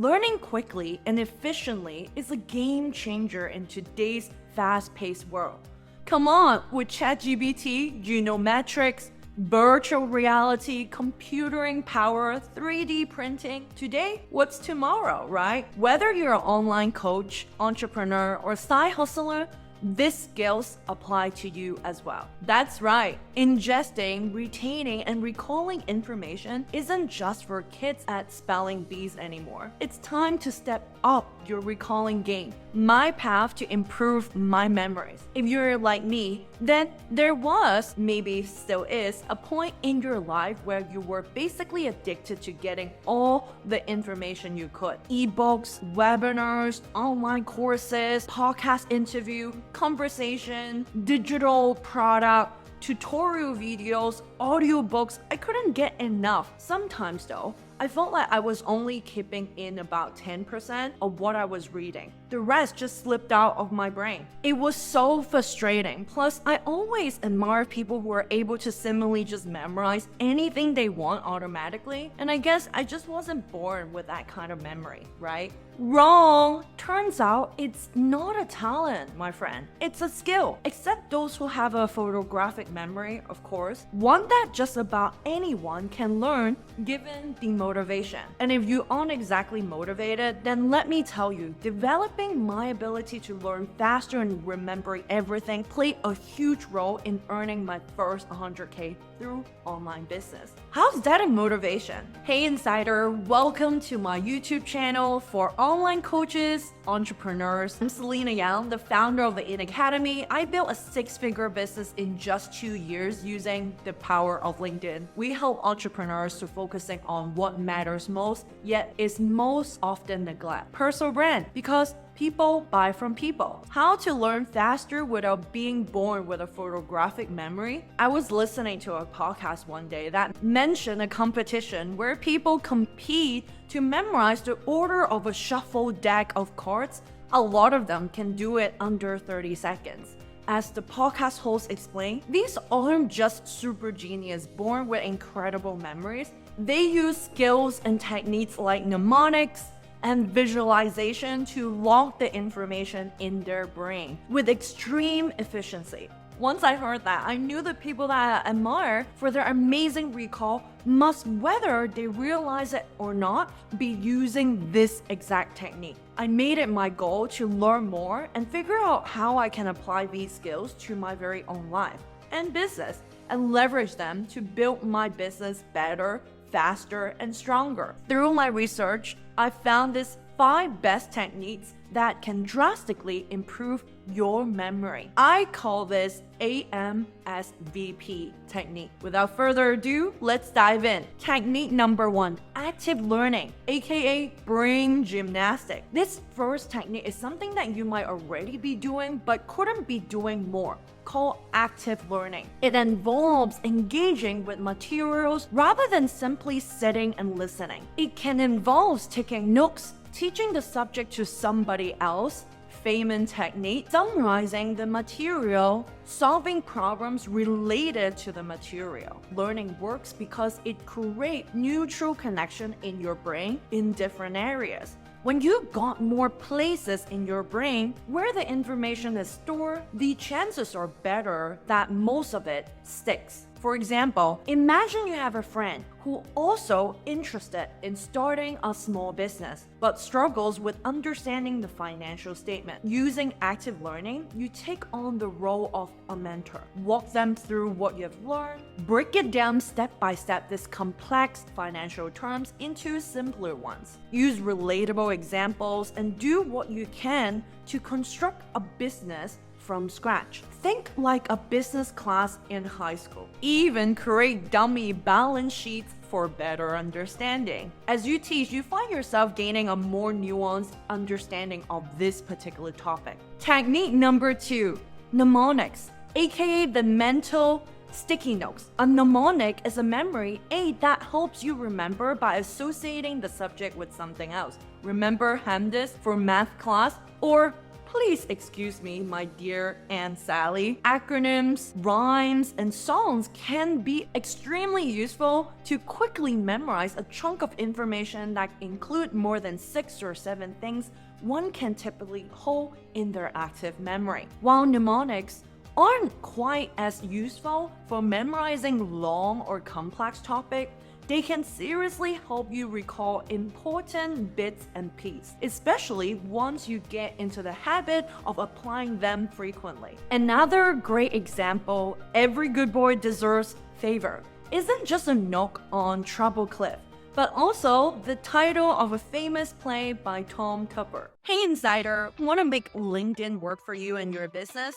Learning quickly and efficiently is a game changer in today's fast-paced world. Come on, with ChatGPT, Mnemonics, virtual reality, computing power, 3D printing. Today, what's tomorrow, right? Whether you're an online coach, entrepreneur, or side hustler, these skills apply to you as well. That's right. Ingesting, retaining, and recalling information isn't just for kids at spelling bees anymore. It's time to step up your recalling game. My path to improve my memories. If you're like me, then there was, maybe still is, a point in your life where you were basically addicted to getting all the information you could. Ebooks, webinars, online courses, podcast interview, conversation, digital product, tutorial videos, audiobooks. I couldn't get enough. Sometimes though, I felt like I was only keeping in about 10% of what I was reading. The rest just slipped out of my brain. It was so frustrating. Plus, I always admire people who are able to seemingly just memorize anything they want automatically. And I guess I just wasn't born with that kind of memory, right? Wrong! Turns out it's not a talent, my friend. It's a skill. Except those who have a photographic memory, of course. One that just about anyone can learn given the motivation. And if you aren't exactly motivated, then let me tell you, developing my ability to learn faster and remembering everything played a huge role in earning my first 100K through online business. How's that a motivation? Hey Insider, welcome to my YouTube channel for online coaches, entrepreneurs. I'm Salina Yang, the founder of the In Academy. I built a 6-figure business in just 2 years using the power of LinkedIn. We help entrepreneurs to focusing on what matters most, yet is most often neglected. Personal brand, because people buy from people. How to learn faster without being born with a photographic memory? I was listening to a podcast one day that mentioned a competition where people compete to memorize the order of a shuffled deck of cards. A lot of them can do it under 30 seconds. As the podcast host explained, these aren't just super genius born with incredible memories. They use skills and techniques like mnemonics and visualization to lock the information in their brain with extreme efficiency. Once I heard that, I knew the people that I admire for their amazing recall must, whether they realize it or not, be using this exact technique. I made it my goal to learn more and figure out how I can apply these skills to my very own life and business and leverage them to build my business better, faster, and stronger. Through my research, I found these 5 best techniques that can drastically improve your memory. I call this AMSVP technique. Without further ado, let's dive in. Technique number 1, active learning, aka brain gymnastics. This first technique is something that you might already be doing but couldn't be doing more, called active learning. It involves engaging with materials rather than simply sitting and listening. It can involve taking notes, teaching the subject to somebody else, Feynman technique, summarizing the material, solving problems related to the material. Learning works because it creates neutral connection in your brain in different areas. When you've got more places in your brain where the information is stored, the chances are better that most of it sticks. For example, imagine you have a friend who also interested in starting a small business but struggles with understanding the financial statement. Using active learning, you take on the role of a mentor. Walk them through what you've learned, break it down step by step these complex financial terms into simpler ones. Use relatable examples and do what you can to construct a business from scratch. Think like a business class in high school. Even create dummy balance sheets for better understanding. As you teach, you find yourself gaining a more nuanced understanding of this particular topic. Technique number 2, mnemonics, aka the mental sticky notes. A mnemonic is a memory aid that helps you remember by associating the subject with something else. Remember HAMDIS for math class, or Please excuse me, my dear Aunt Sally. Acronyms, rhymes, and songs can be extremely useful to quickly memorize a chunk of information that include more than 6 or 7 things one can typically hold in their active memory. While mnemonics aren't quite as useful for memorizing long or complex topics, they can seriously help you recall important bits and pieces, especially once you get into the habit of applying them frequently. Another great example, Every Good Boy Deserves Favor, isn't just a knock on Treble Cliff, but also the title of a famous play by Tom Cooper. Hey Insider, want to make LinkedIn work for you and your business?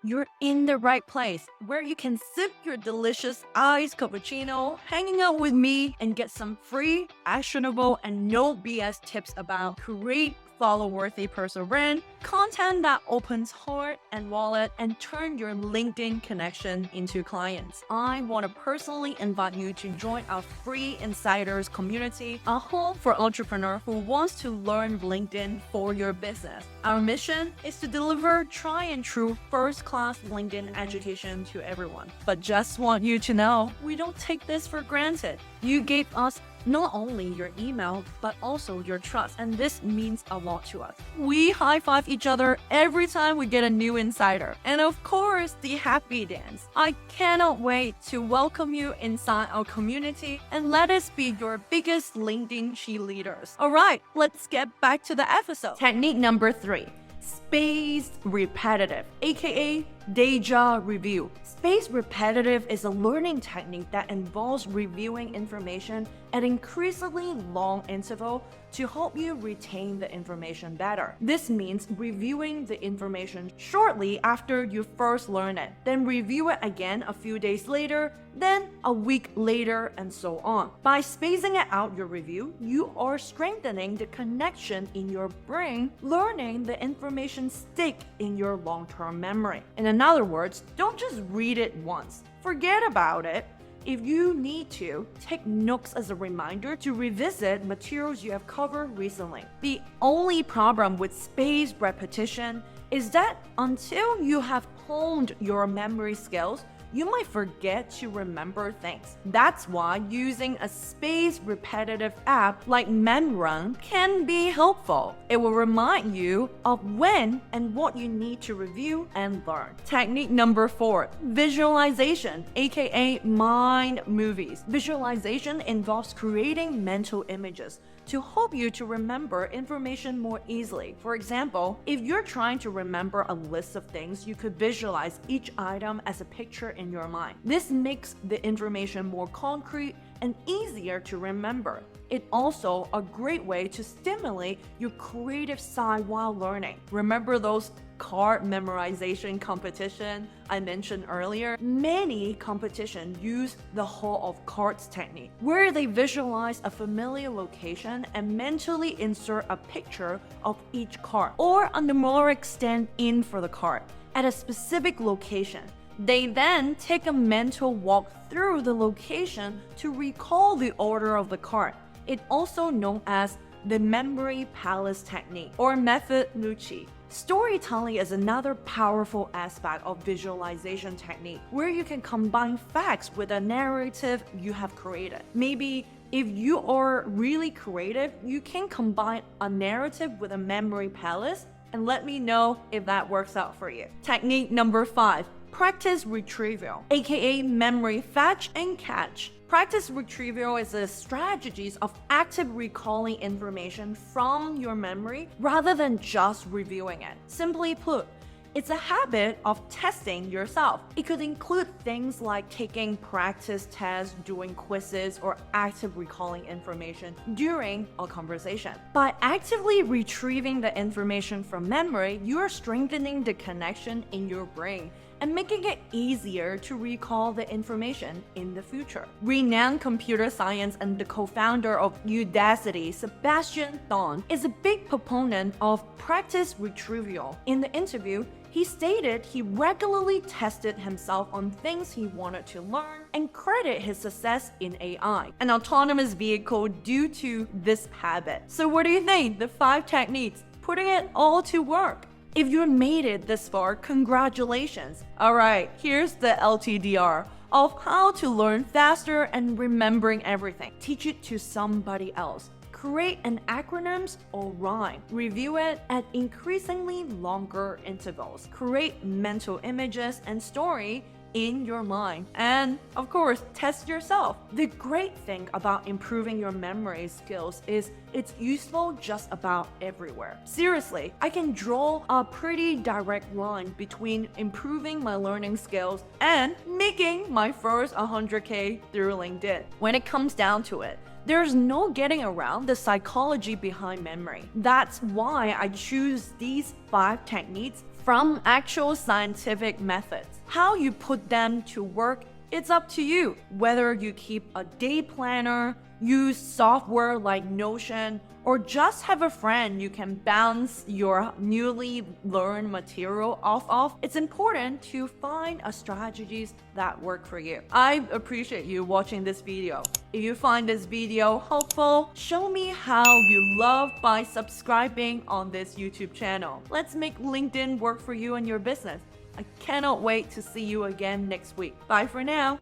You're in the right place, where you can sip your delicious iced cappuccino, hanging out with me, and get some free, actionable, and no BS tips about create follow-worthy personal brand, content that opens heart and wallet, and turn your LinkedIn connection into clients. I want to personally invite you to join our free Insiders community, a home for entrepreneurs who wants to learn LinkedIn for your business. Our mission is to deliver tried and true first-class LinkedIn education to everyone. But just want you to know, we don't take this for granted. You gave us not only your email, but also your trust, and this means a lot to us. We high-five each other every time we get a new insider. And of course, the happy dance. I cannot wait to welcome you inside our community and let us be your biggest LinkedIn cheerleaders. Alright, let's get back to the episode. Technique number 3. Spaced repetitive, aka deja review. Spaced repetitive is a learning technique that involves reviewing information at increasingly long intervals to help you retain the information better. This means reviewing the information shortly after you first learn it, then review it again a few days later, then a week later, and so on. By spacing it out your review, you are strengthening the connection in your brain, learning the information stick in your long-term memory. In other words, don't just read it once. Forget about it. If you need to, take notes as a reminder to revisit materials you have covered recently. The only problem with spaced repetition is that until you have honed your memory skills, you might forget to remember things. That's why using a spaced repetitive app like MemRun can be helpful. It will remind you of when and what you need to review and learn. Technique number 4, visualization, aka mind movies. Visualization involves creating mental images to help you to remember information more easily. For example, if you're trying to remember a list of things, you could visualize each item as a picture in your mind. This makes the information more concrete and easier to remember. It's also a great way to stimulate your creative side while learning. Remember those card memorization competition I mentioned earlier? Many competitions use the Hall of Cards technique, where they visualize a familiar location and mentally insert a picture of each card, or a mnemonic stand in for the card at a specific location. They then take a mental walk through the location to recall the order of the card. It's also known as the memory palace technique, or method Lucci. Storytelling is another powerful aspect of visualization technique, where you can combine facts with a narrative you have created. Maybe if you are really creative, you can combine a narrative with a memory palace, and let me know if that works out for you. Technique number 5, practice retrieval, aka memory fetch and catch. Practice retrieval is a strategy of active recalling information from your memory rather than just reviewing it. Simply put, it's a habit of testing yourself. It could include things like taking practice tests, doing quizzes, or active recalling information during a conversation. By actively retrieving the information from memory, you are strengthening the connection in your brain and making it easier to recall the information in the future. Renowned computer science and the co-founder of Udacity, Sebastian Than, is a big proponent of practice retrieval. In the interview, he stated he regularly tested himself on things he wanted to learn and credit his success in AI, an autonomous vehicle, due to this habit. So what do you think? The 5 techniques, putting it all to work. If you made it this far, congratulations. Alright, here's the LTDR of how to learn faster and remembering everything. Teach it to somebody else. Create an acronyms or rhyme. Review it at increasingly longer intervals. Create mental images and story in your mind. And of course, test yourself. The great thing about improving your memory skills is it's useful just about everywhere. Seriously, I can draw a pretty direct line between improving my learning skills and making my first 100K through LinkedIn. When it comes down to it, there's no getting around the psychology behind memory. That's why I choose these 5 techniques from actual scientific methods. How you put them to work, it's up to you. Whether you keep a day planner, use software like Notion, or just have a friend you can bounce your newly learned material off of, it's important to find strategies that work for you. I appreciate you watching this video. If you find this video helpful, show me how you love by subscribing on this YouTube channel. Let's make LinkedIn work for you and your business. I cannot wait to see you again next week. Bye for now.